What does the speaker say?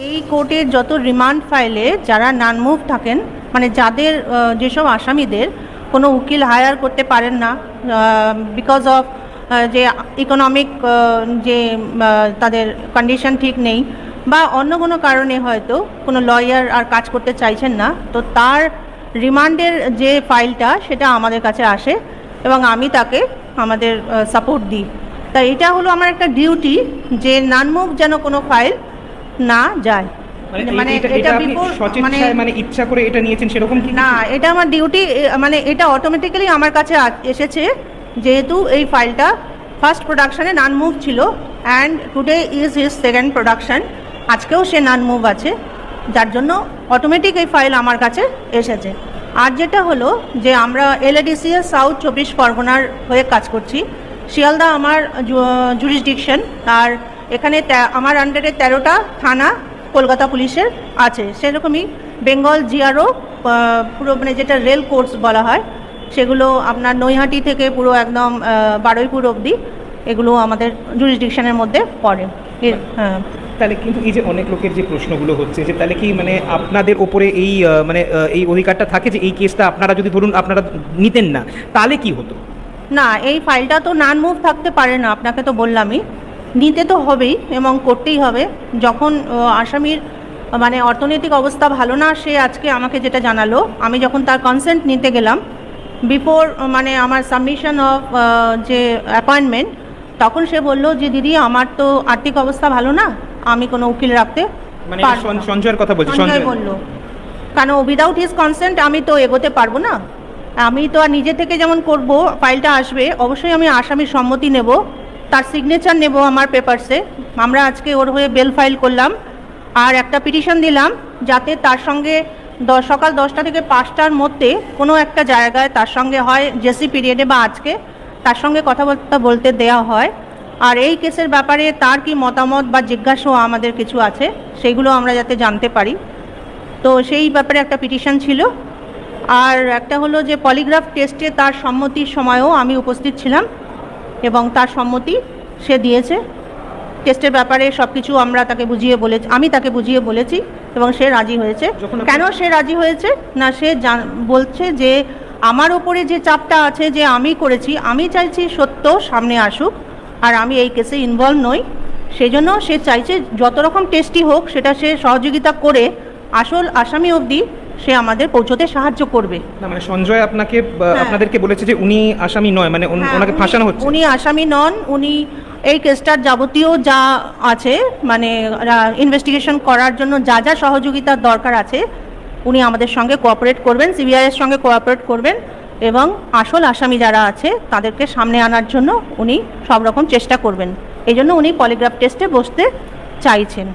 এই কোর্টের যত রিমান্ড ফাইলে যারা নান মুভ থাকেন, মানে যাদের যেসব আসামিদের কোনো উকিল হায়ার করতে পারেন না বিকজ অফ যে ইকোনমিক যে তাদের কন্ডিশন ঠিক নেই বা অন্য কোনো কারণে হয়তো কোনো লয়ার আর কাজ করতে চাইছেন না, তো তার রিমান্ডের যে ফাইলটা সেটা আমাদের কাছে আসে এবং আমি তাকে আমাদের সাপোর্ট দিই। তাই এটা হলো আমার একটা ডিউটি যে নান মুভ যেন কোনো ফাইল না যায়। মানে এটা আপনি স্বইচ্ছায় মানে ইচ্ছা করে এটা নিয়েছেন সেরকম কি না? এটা আমার ডিউটি, মানে এটা অটোমেটিক্যালি আমার কাছে এসেছে যেহেতু এই ফাইলটা ফার্স্ট প্রোডাকশানে নান মুভ ছিল and today is his second production, আজকেও সে নান মুভ আছে, যার জন্য অটোমেটিক এই ফাইল আমার কাছে এসেছে। আর যেটা হলো যে আমরা LADCS সাউথ 24 পরগনার হয়ে কাজ করছি, শিয়ালদা আমার জুরিসডিকশন, আর এখানে আমার আন্ডারে 13টা থানা কলকাতা পুলিশের আছে, সেরকমই বেঙ্গল GRO পুরো মানে যেটা রেল কোর্স বলা হয় সেগুলো আপনার নৈহাটি থেকে পুরো একদম বারুইপুর অবধি এগুলো আমাদের জুরিসডিকশনের মধ্যে পড়ে। হ্যাঁ, তাহলে কিন্তু এই যে অনেক লোকের যে প্রশ্নগুলো হচ্ছে যে তাহলে কি মানে আপনাদের ওপরে এই মানে এই অধিকারটা থাকে যে এই কেসটা আপনারা যদি ধরুন আপনারা নিতেন না তাহলে কি হতো? না, এই ফাইলটা তো নান মুভ থাকতে পারে না, আপনাকে তো বললামই, নিতে তো হবেই এবং করতেই হবে। যখন আসামির মানে অর্থনৈতিক অবস্থা ভালো না, সে আজকে আমাকে যেটা জানালো, আমি যখন তার কনসেন্ট নিতে গেলাম বিফোর মানে আমার সাবমিশন অফ যে অ্যাপয়েন্টমেন্ট, তখন সে বলল যে দিদি আমার তো আর্থিক অবস্থা ভালো না, আমি কোনো উকিল রাখতে মানে সঞ্জয়ের কথা বলছি। সঞ্জয় বলল কেন উইদাউট হিজ কনসেন্ট আমি তো এগোতে পারবো না, আমি তো আর নিজে থেকে যেমন করব, ফাইলটা আসবে অবশ্যই আমি আসামির সম্মতি নেব, তার সিগনেচার নেব আমার পেপারসে। আমরা আজকে ওর হয়ে বেল ফাইল করলাম আর একটা পিটিশন দিলাম যাতে তার সঙ্গে সকাল 10টা থেকে 5টার মধ্যে কোনো একটা জায়গায় তার সঙ্গে হয় জেসি পিরিয়ডে বা আজকে তার সঙ্গে কথাবার্তা বলতে দেওয়া হয়, আর এই কেসের ব্যাপারে তার কি মতামত বা জিজ্ঞাসাও আমাদের কিছু আছে সেগুলো আমরা যাতে জানতে পারি, তো সেই ব্যাপারে একটা পিটিশন ছিল। আর একটা হলো যে পলিগ্রাফ টেস্টে তার সম্মতির সময়ও আমি উপস্থিত ছিলাম এবং তার সম্মতি সে দিয়েছে। টেস্টের ব্যাপারে সব কিছু আমরা তাকে আমি তাকে বুঝিয়ে বলেছি এবং সে রাজি হয়েছে। কেন সে রাজি হয়েছে না, সে বলছে যে আমার ওপরে যে চাপটা আছে যে আমি করেছি, আমি চাইছি সত্য সামনে আসুক আর আমি এই কেসে ইনভলভ নই, সেই জন্য সে চাইছে যত রকম টেস্টই হোক সেটা সে সহযোগিতা করে আসল আসামি অবধি সে আমাদের পৌঁছতে সাহায্য করবে। না মানে সঞ্জয় আপনাদেরকে বলেছে যে উনি আসামি নয়, মানে ওনাকে ফাঁসানো হচ্ছে। উনি আসামি নন, উনি এই কেসটার যাবতীয় যা আছে মানে ইনভেস্টিগেশন করার জন্য যা যা সহযোগিতার দরকার আছে উনি আমাদের সঙ্গে কোঅপারেট করবেন, CBI-এর সঙ্গে কোঅপারেট করবেন এবং আসল আসামি যারা আছে তাদেরকে সামনে আনার জন্য উনি সব রকম চেষ্টা করবেন। এই জন্য উনি পলিগ্রাফ টেস্টে বসতে চাইছেন।